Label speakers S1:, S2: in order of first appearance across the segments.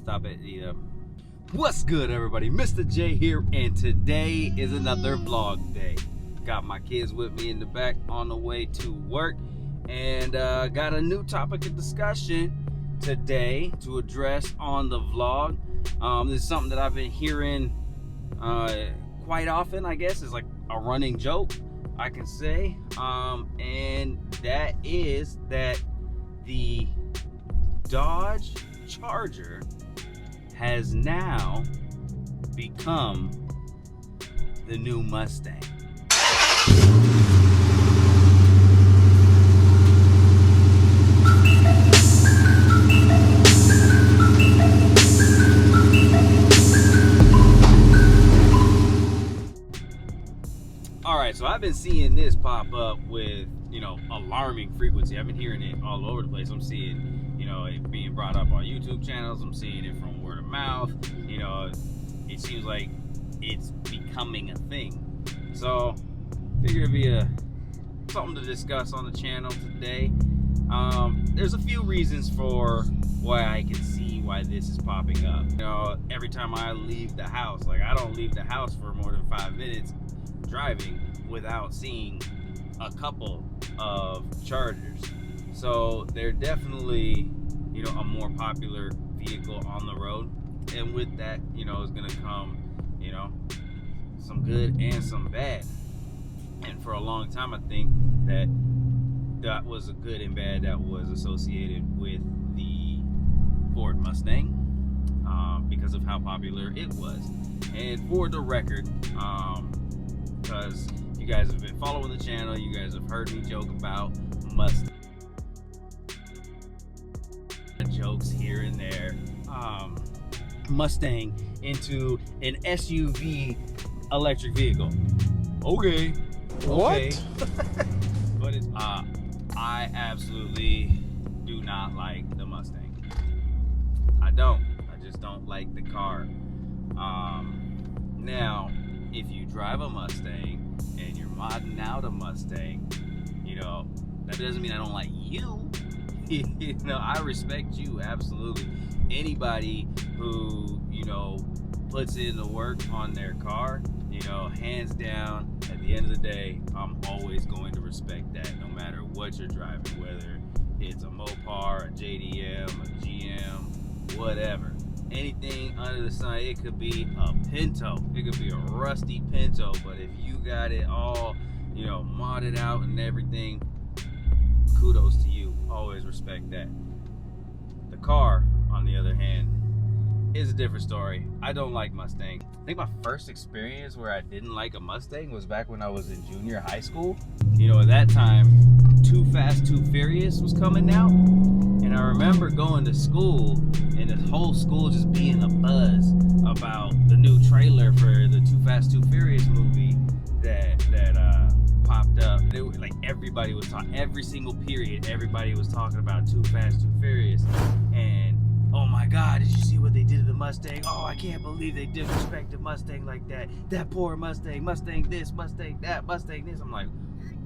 S1: stop it. What's good, everybody? Mr. J here, and today is another vlog day. Got my kids with me in the back on the way to work, and got a new topic of discussion today to address on the vlog. This is something that I've been hearing quite often. I guess is like a running joke, I can say, and that is that the Dodge Charger has now become the new Mustang. Alright, so I've been seeing this pop up with, alarming frequency. I've been hearing it all over the place. I'm seeing, it being brought up on YouTube channels. I'm seeing it from word of mouth. It seems like it's becoming a thing. So, figured it'd be something to discuss on the channel today. There's a few reasons for why I can see why this is popping up. Every time I leave the house, I don't leave the house for more than 5 minutes driving without seeing a couple of Chargers. So they're definitely, a more popular vehicle on the road. And with that, is gonna come, some good and some bad. And for a long time, I think that was a good and bad that was associated with the Ford Mustang, because of how popular it was. And for the record, because you guys have been following the channel, you guys have heard me joke about Mustang. Jokes here and there. Mustang into an SUV electric vehicle. Okay.
S2: What?
S1: But it's I absolutely do not like the Mustang. I just don't like the car. Now, if you drive a Mustang and you're modding out a Mustang, that doesn't mean I don't like you. I respect you, absolutely. Anybody who, puts in the work on their car, hands down, at the end of the day, I'm always going to respect that, no matter what you're driving, whether it's a Mopar, a JDM, a GM, whatever. Anything under the sun. It could be a Pinto, it could be a rusty Pinto, but if you got it all, modded out and everything, kudos to you. Always respect that. The car, on the other hand, is a different story. I don't like Mustang. I think my first experience where I didn't like a Mustang was back when I was in junior high school. At that time, Too Fast, Too Furious was coming out. And I remember going to school and the whole school just being a buzz about the new trailer for the Too Fast, Too Furious movie that popped up. Everybody was talking, every single period, everybody was talking about Too Fast, Too Furious. And oh my God, did you see what they did to the Mustang? Oh, I can't believe they disrespected Mustang like that. That poor Mustang, Mustang this, Mustang that, Mustang this. I'm like,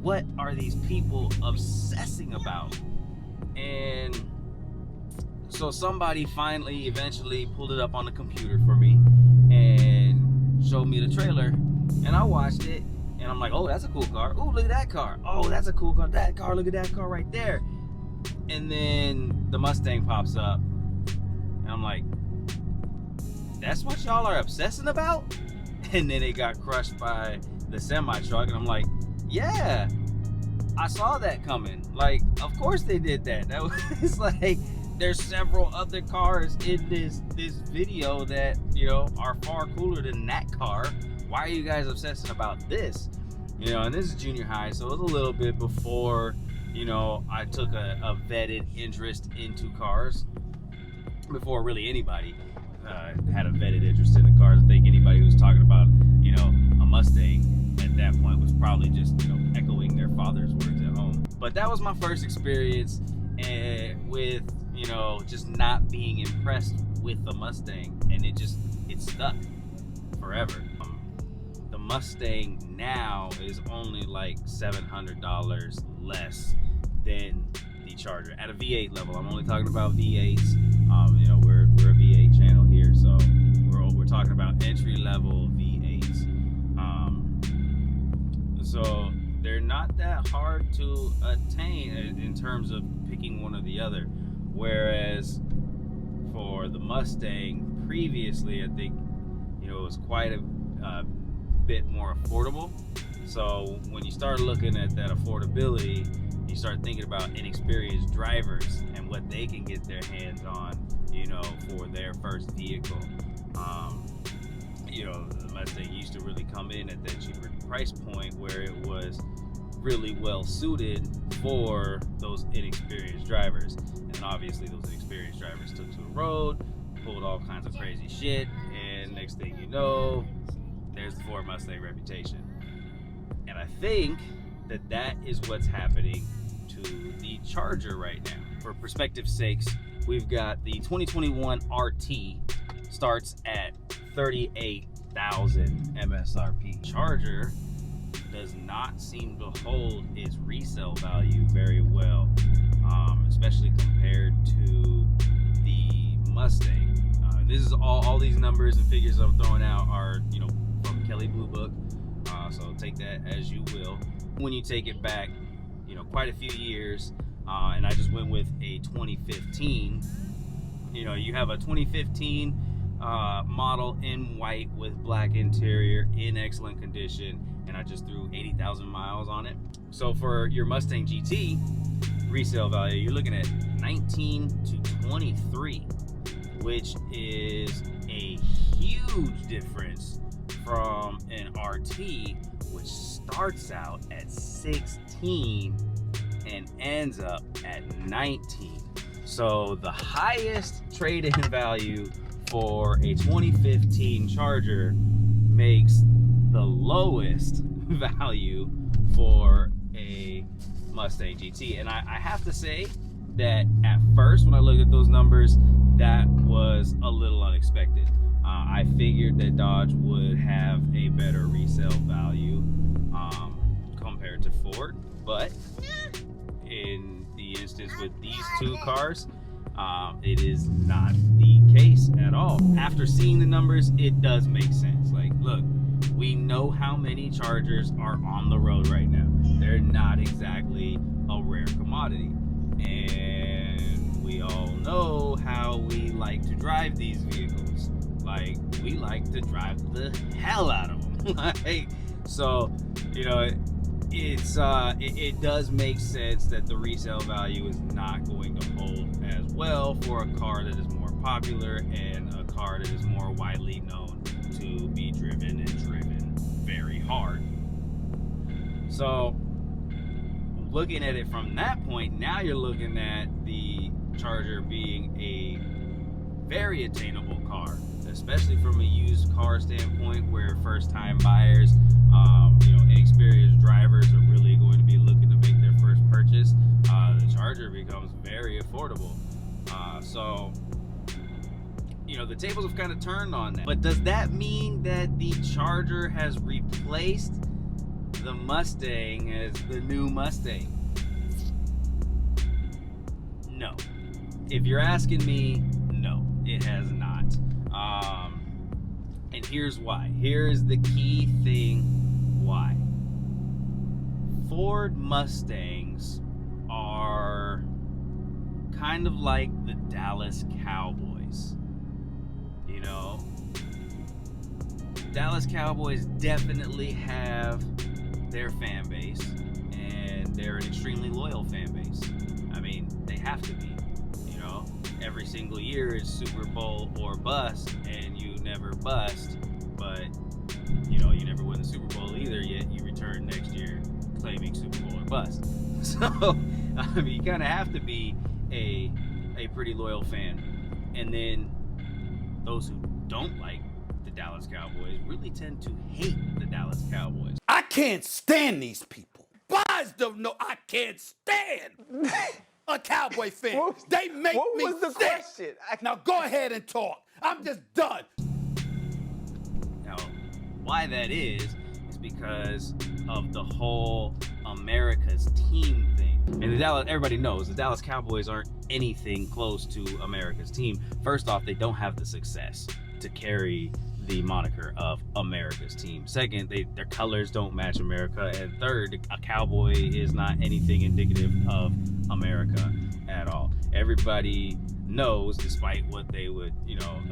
S1: what are these people obsessing about? And so somebody finally, eventually pulled it up on the computer for me and showed me the trailer. And I watched it. And I'm like, oh, that's a cool car. Oh, look at that car. Oh, that's a cool car. That car, look at that car right there. And then the Mustang pops up. And I'm like, that's what y'all are obsessing about? And then it got crushed by the semi-truck. And I'm like, yeah, I saw that coming. Of course they did that. That was there's several other cars in this video that, are far cooler than that car. Why are you guys obsessing about this? And this is junior high, so it was a little bit before, I took a vetted interest into cars. Before really anybody had a vetted interest in the cars. I think anybody who was talking about, a Mustang at that point was probably just, echoing their father's words at home. But that was my first experience with, just not being impressed with the Mustang. And it stuck forever. The Mustang now is only like $700 less than the Charger at a V8 level. I'm only talking about V8s. You know, we're a V8 channel here, so we're talking about entry level V8s. So they're not that hard to attain in terms of picking one or the other. Whereas for the Mustang previously, I think, you know, it was quite a bit more affordable. So when you start looking at that affordability, you start thinking about inexperienced drivers and what they can get their hands on, you know, for their first vehicle. You know, the Mustang used to really come in at that cheaper price point where it was really well suited for those inexperienced drivers. And obviously those inexperienced drivers took to the road, pulled all kinds of crazy shit, and next thing you know, there's the Ford Mustang reputation. And I think that is what's happening to the Charger right now. For perspective's sakes, we've got the 2021 RT starts at $38,000 MSRP. Charger does not seem to hold its resale value very well, especially compared to the Mustang. This is all these numbers and figures I'm throwing out are, you know, from Kelley Blue Book, so take that as you will. When you take it back, you know, quite a few years, and I just went with a 2015. You know, you have a 2015 model in white with black interior in excellent condition, and I just threw 80,000 miles on it. So for your Mustang GT resale value, you're looking at 19 to 23, which is a huge difference from an RT, which starts out at 16 and ends up at 19. So the highest trade-in value for a 2015 Charger makes the lowest value for a Mustang GT. And I have to say that at first, when I looked at those numbers, that was a little unexpected. I figured that Dodge would have a better resale value compared to Ford, but in the instance with these two cars, it is not the case at all. After seeing the numbers, it does make sense. Like, look, we know how many Chargers are on the road right now. They're not exactly a rare commodity, and we all know how we like to drive these vehicles. Like, we like to drive the hell out of them. Like, so, you know, it does make sense that the resale value is not going to hold as well for a car that is more popular and a car that is more widely known to be driven and driven very hard. So looking at it from that point, now you're looking at the Charger being a very attainable car, especially from a used car standpoint, where first-time buyers, you know, inexperienced drivers are really going to be looking to make their first purchase. The Charger becomes very affordable. So, you know, the tables have kind of turned on that. But does that mean that the Charger has replaced the Mustang as the new Mustang? No. If you're asking me, no, it has not. And here's why. Here's the key thing why. Ford Mustangs are kind of like the Dallas Cowboys. You know, Dallas Cowboys definitely have their fan base, and they're an extremely loyal fan base. I mean, they have to be. You know, every single year is Super Bowl or bust, and you never bust, but you know, you never win the Super Bowl either, yet you return next year claiming Super Bowl or bust. So I mean, you kind of have to be a pretty loyal fan. And then those who don't like the Dallas Cowboys really tend to hate the Dallas Cowboys.
S2: I can't stand these people. Guys don't know I can't stand a Cowboy fan. They make me
S3: What was the
S2: sick.
S3: question?
S2: Now go ahead and talk. I'm just done.
S1: Now, why that is because of the whole America's team thing. And everybody knows the Dallas Cowboys aren't anything close to America's team. First off, they don't have the success to carry the moniker of America's team. Second, their colors don't match America. And third, a cowboy is not anything indicative of America at all. Everybody knows, despite what they would,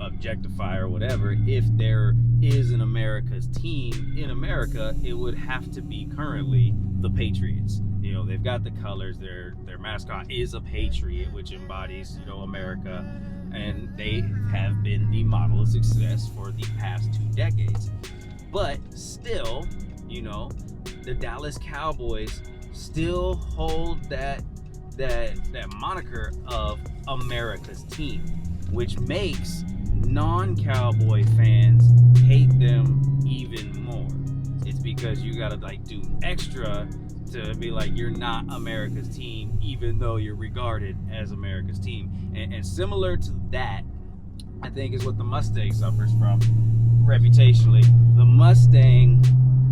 S1: objectify or whatever, if there is an America's team in America, it would have to be currently the Patriots. They've got the colors, their mascot is a patriot, which embodies, America, and they have been the model of success for the past 2 decades. But still, the Dallas Cowboys still hold that moniker of America's team, which makes non-Cowboy fans hate them even more. It's because you gotta do extra to be like, you're not America's team, even though you're regarded as America's team. And similar to that, I think, is what the Mustang suffers from reputationally. The Mustang,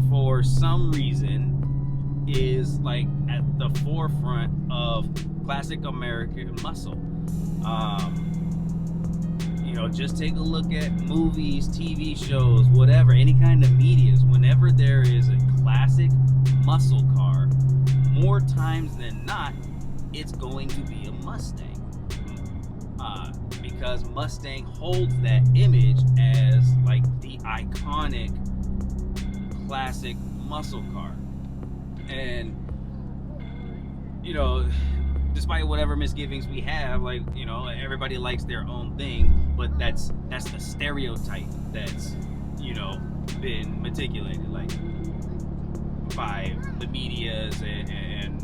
S1: for some reason, is at the forefront of classic American muscle. Just take a look at movies, TV shows, whatever, any kind of medias. Whenever there is a classic muscle car, more times than not, it's going to be a Mustang. Because Mustang holds that image as the iconic classic muscle car. And despite whatever misgivings we have, everybody likes their own thing, but that's the stereotype that's been meticulated by the medias and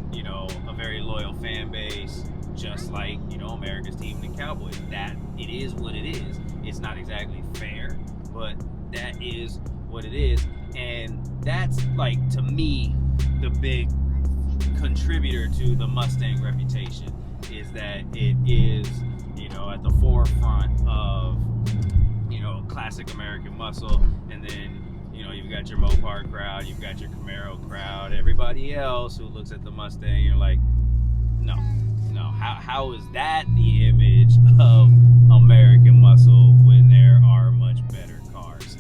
S1: a very loyal fan base, just like America's team, the Cowboys. That it is what it is. It's not exactly fair, but that is what it is. And that's to me the big contributor to the Mustang reputation, is that it is at the forefront of classic American muscle. And then you've got your Mopar crowd, you've got your Camaro crowd, everybody else who looks at the Mustang, you're like, no, how is that the image of American muscle when there are much better cars?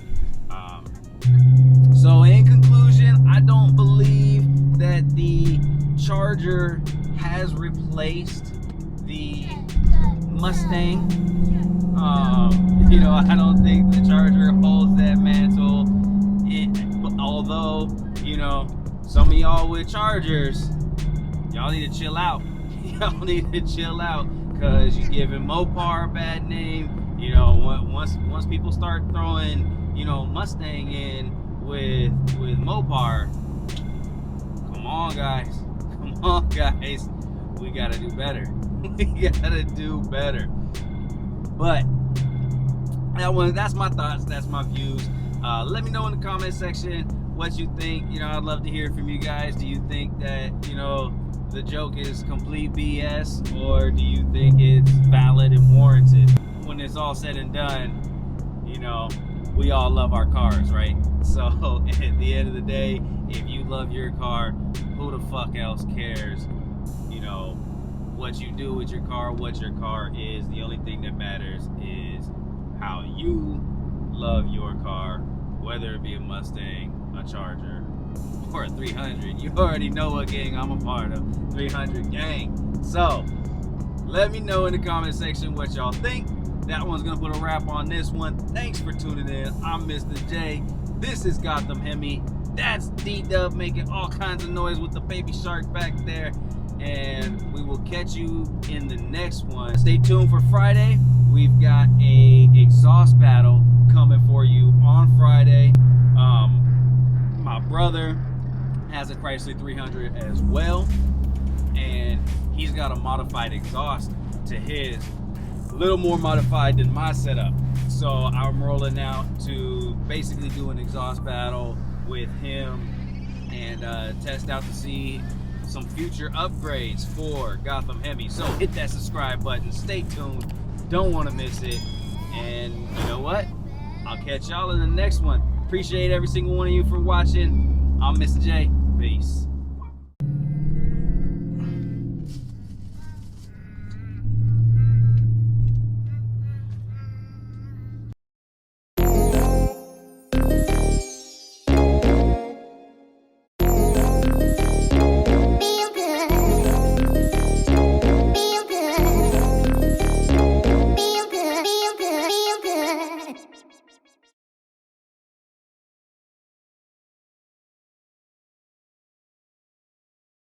S1: So in conclusion, I don't believe that the Charger has replaced the Mustang. I don't think the Charger holds that mantle. Although, some of y'all with Chargers, y'all need to chill out. Y'all need to chill out, because you're giving Mopar a bad name. Once people start throwing, Mustang in with Mopar, come on guys, we gotta do better. We gotta do better. But that's my thoughts, that's my views. Let me know in the comment section what you think. I'd love to hear from you guys. Do you think that the joke is complete BS, or do you think it's valid and warranted? When it's all said and done, we all love our cars, right? So at the end of the day, if you love your car, who the fuck else cares what you do with your car, what your car is? The only thing that matters is how you love your car, whether it be a Mustang, a Charger, or a 300. You already know what gang I'm a part of, 300 gang. So let me know in the comment section what y'all think. That one's gonna put a wrap on this one. Thanks for tuning in. I'm Mr. J. This is Gotham Hemi. That's D-Dub making all kinds of noise with the baby shark back there. And we will catch you in the next one. Stay tuned for Friday. We've got a exhaust battle coming for you on Friday. My brother has a Chrysler 300 as well, and he's got a modified exhaust to his, a little more modified than my setup. So I'm rolling out to basically do an exhaust battle with him and test out to see some future upgrades for Gotham Hemi. So hit that subscribe button, stay tuned, don't want to miss it. And you know what, I'll catch y'all in the next one. Appreciate every single one of you for watching. I'm Mr. J. Peace.